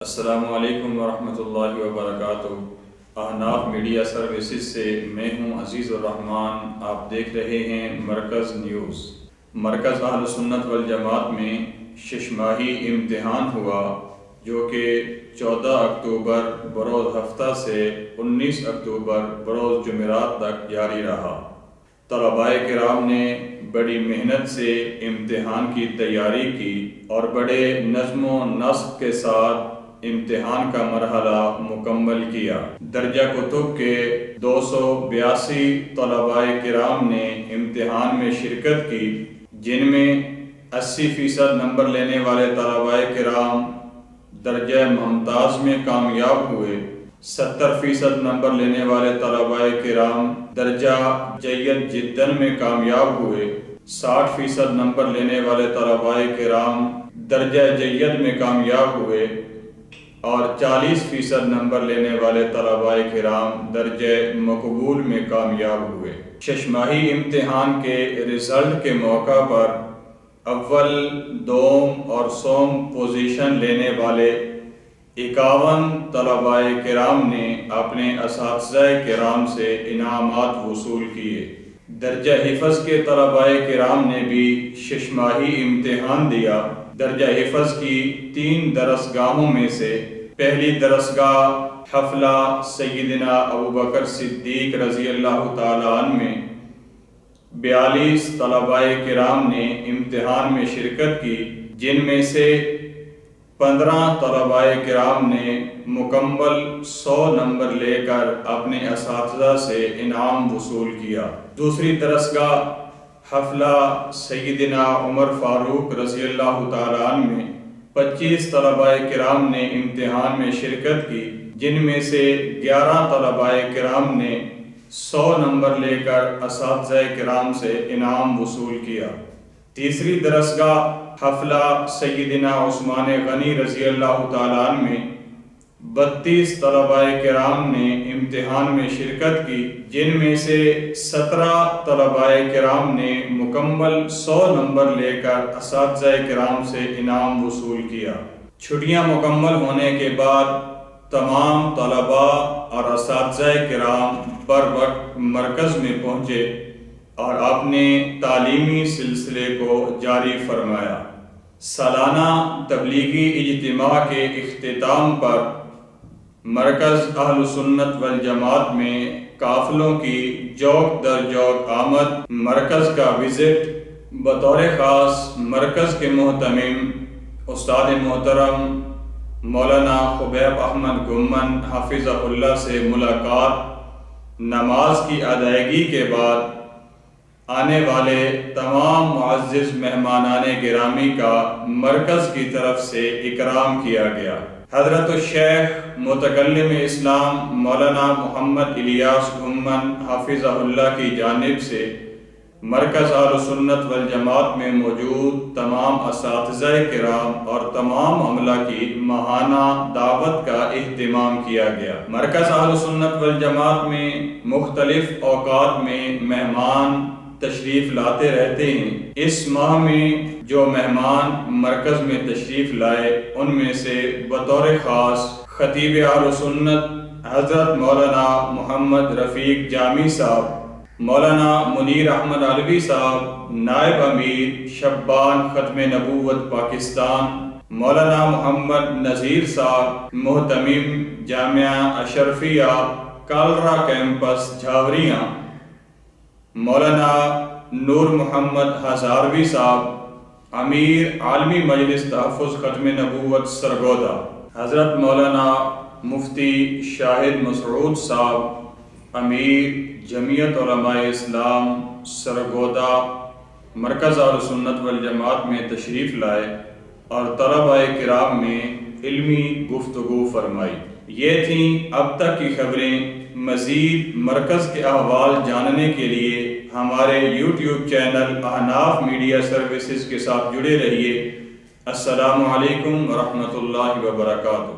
السلام علیکم ورحمۃ اللہ وبرکاتہ۔ احناف میڈیا سروسز سے میں ہوں عزیز الرحمن۔ آپ دیکھ رہے ہیں مرکز نیوز۔ مرکز اہل سنت والجماعت میں شش ماہی امتحان ہوا جو کہ 14 اکتوبر بروز ہفتہ سے 19 اکتوبر بروز جمعرات تک جاری رہا۔ طلباء کرام نے بڑی محنت سے امتحان کی تیاری کی اور بڑے نظم و نسق کے ساتھ امتحان کا مرحلہ مکمل کیا۔ درجہ کتب کے 282 طلباء کرام نے امتحان میں شرکت کی، جن میں 80% نمبر لینے والے طلباء کرام درجہ ممتاز میں کامیاب ہوئے، 70% نمبر لینے والے طلباء کرام درجہ جید جداً میں کامیاب ہوئے، 60% نمبر لینے والے طلباء کرام درجہ جید میں کامیاب ہوئے اور 40% نمبر لینے والے طلباء کرام درجہ مقبول میں کامیاب ہوئے۔ شش ماہی امتحان کے رزلٹ کے موقع پر اول، دوم اور سوم پوزیشن لینے والے 51 طلباء کرام نے اپنے اساتذہ کرام سے انعامات وصول کیے۔ درجہ حفظ کے طلباء کرام نے بھی شش ماہی امتحان دیا۔ درجہ حفظ کی 3 درسگاہوں میں سے پہلی درسگاہ حفلہ سیدنا ابوبکر صدیق رضی اللہ تعالیٰ عنہ میں 42 طلباء کرام نے امتحان میں شرکت کی، جن میں سے 15 طلباء کرام نے مکمل 100 نمبر لے کر اپنے اساتذہ سے انعام وصول کیا۔ دوسری درسگاہ حفلہ سیدنا عمر فاروق رضی اللہ تعالیٰ عنہ میں 25 طلباء کرام نے امتحان میں شرکت کی، جن میں سے 11 طلباء کرام نے 100 نمبر لے کر اساتذہ کرام سے انعام وصول کیا۔ تیسری درسگاہ حفلہ سیدنا عثمان غنی رضی اللہ تعالیٰ عنہ میں 32 طلباء کرام نے امتحان میں شرکت کی، جن میں سے 17 طلباء کرام نے مکمل 100 نمبر لے کر اساتذہ کرام سے انعام وصول کیا۔ چھٹیاں مکمل ہونے کے بعد تمام طلباء اور اساتذہ کرام بر وقت مرکز میں پہنچے اور اپنے تعلیمی سلسلے کو جاری فرمایا۔ سالانہ تبلیغی اجتماع کے اختتام پر مرکز اہل سنت والجماعت میں قافلوں کی جوق در جوق آمد، مرکز کا وزٹ، بطور خاص مرکز کے محتمم استاد محترم مولانا خبیب احمد گمن حفظہ اللہ سے ملاقات، نماز کی ادائیگی کے بعد آنے والے تمام معزز مہمانان گرامی کا مرکز کی طرف سے اکرام کیا گیا۔ حضرت الشیخ متکلم اسلام مولانا محمد الیاس گمن حفظہ اللہ کی جانب سے مرکز اہل سنت والجماعت میں موجود تمام اساتذہ کرام اور تمام عملہ کی ماہانہ دعوت کا اہتمام کیا گیا۔ مرکز اہل سنت والجماعت میں مختلف اوقات میں مہمان تشریف لاتے رہتے ہیں۔ اس ماہ میں جو مہمان مرکز میں تشریف لائے ان میں سے بطور خاص خطیب اہل سنت حضرت مولانا محمد رفیق جامی صاحب، مولانا منیر احمد علوی صاحب نائب امیر شبان ختم نبوت پاکستان، مولانا محمد نذیر صاحب محتمم جامعہ اشرفیہ کالرا کیمپس جھاوریاں، مولانا نور محمد ہزاروی صاحب امیر عالمی مجلس تحفظ ختم نبوت سرگودا، حضرت مولانا مفتی شاہد مسعود صاحب امیر جمعیت علماء اسلام سرگودا مرکز اہل سنت والجماعت میں تشریف لائے اور طلباء کرام میں علمی گفتگو فرمائی۔ یہ تھیں اب تک کی خبریں۔ مزید مرکز کے احوال جاننے کے لیے ہمارے یوٹیوب چینل احناف میڈیا سروسز کے ساتھ جڑے رہیے۔ السلام علیکم ورحمۃ اللہ وبرکاتہ۔